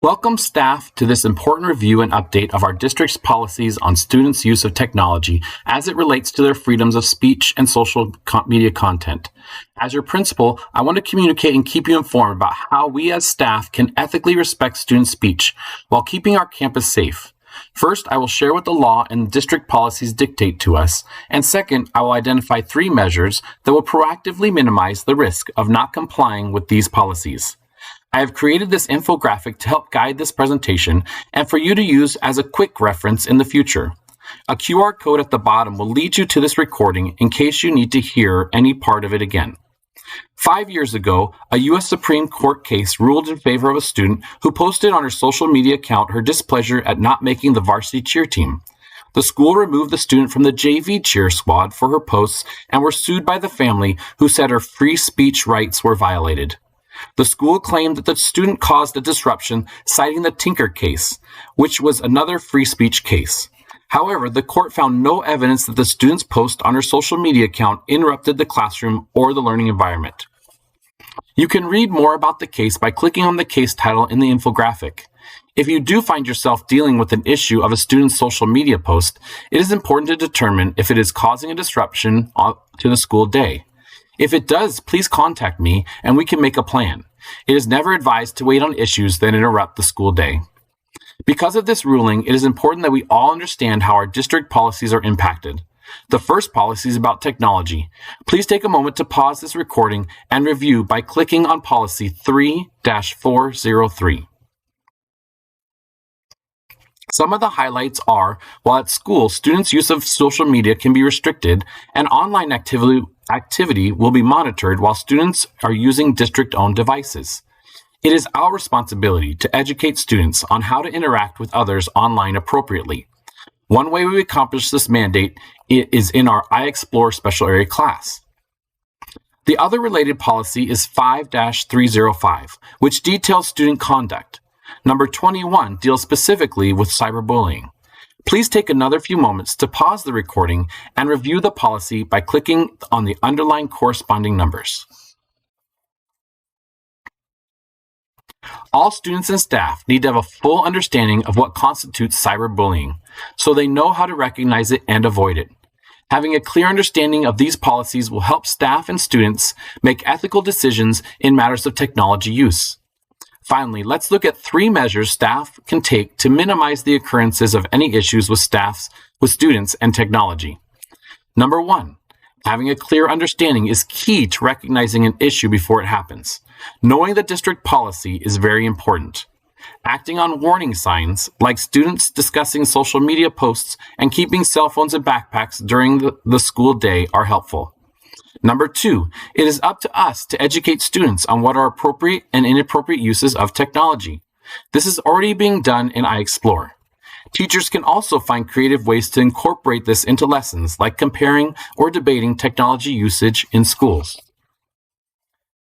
Welcome staff to this important review and update of our district's policies on students' use of technology as it relates to their freedoms of speech and social media content. As your principal, I want to communicate and keep you informed about how we as staff can ethically respect student speech while keeping our campus safe. First, I will share what the law and district policies dictate to us, and second, I will identify 3 measures that will proactively minimize the risk of not complying with these policies. I have created this infographic to help guide this presentation and for you to use as a quick reference in the future. A QR code at the bottom will lead you to this recording in case you need to hear any part of it again. 5 years ago, a U.S. Supreme Court case ruled in favor of a student who posted on her social media account her displeasure at not making the varsity cheer team. The school removed the student from the JV cheer squad for her posts and were sued by the family, who said her free speech rights were violated. The school claimed that the student caused a disruption, citing the Tinker case, which was another free speech case. However, the court found no evidence that the student's post on her social media account interrupted the classroom or the learning environment. You can read more about the case by clicking on the case title in the infographic. If you do find yourself dealing with an issue of a student's social media post, it is important to determine if it is causing a disruption to the school day. If it does, please contact me and we can make a plan. It is never advised to wait on issues that interrupt the school day. Because of this ruling, it is important that we all understand how our district policies are impacted. The first policy is about technology. Please take a moment to pause this recording and review by clicking on policy 3-403. Some of the highlights are, while at school, students' use of social media can be restricted, and online activity will be monitored while students are using district-owned devices. It is our responsibility to educate students on how to interact with others online appropriately. One way we accomplish this mandate is in our iExplore special area class. The other related policy is 5-305, which details student conduct. Number 21 deals specifically with cyberbullying. Please take another few moments to pause the recording and review the policy by clicking on the underlined corresponding numbers. All students and staff need to have a full understanding of what constitutes cyberbullying, so they know how to recognize it and avoid it. Having a clear understanding of these policies will help staff and students make ethical decisions in matters of technology use. Finally, let's look at 3 measures staff can take to minimize the occurrences of any issues with students and technology. Number 1, having a clear understanding is key to recognizing an issue before it happens. Knowing the district policy is very important. Acting on warning signs, like students discussing social media posts and keeping cell phones in backpacks during the school day, are helpful. Number 2, it is up to us to educate students on what are appropriate and inappropriate uses of technology. This is already being done in iExplore. Teachers can also find creative ways to incorporate this into lessons, like comparing or debating technology usage in schools.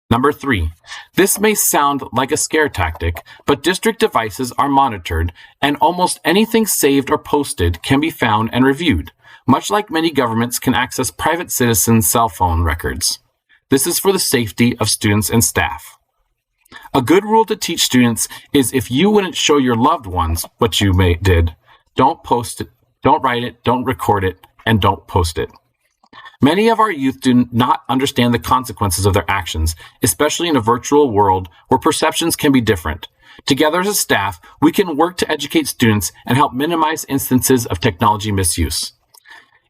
Number 3, this may sound like a scare tactic, but district devices are monitored, and almost anything saved or posted can be found and reviewed, much like many governments can access private citizens' cell phone records. This is for the safety of students and staff. A good rule to teach students is, if you wouldn't show your loved ones what you did, don't post it, don't write it, don't record it, and don't post it. Many of our youth do not understand the consequences of their actions, especially in a virtual world where perceptions can be different. Together as a staff, we can work to educate students and help minimize instances of technology misuse.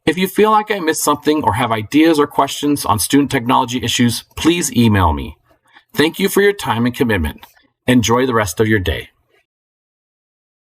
If you feel like I missed something or have ideas or questions on student technology issues, please email me. Thank you for your time and commitment. Enjoy the rest of your day.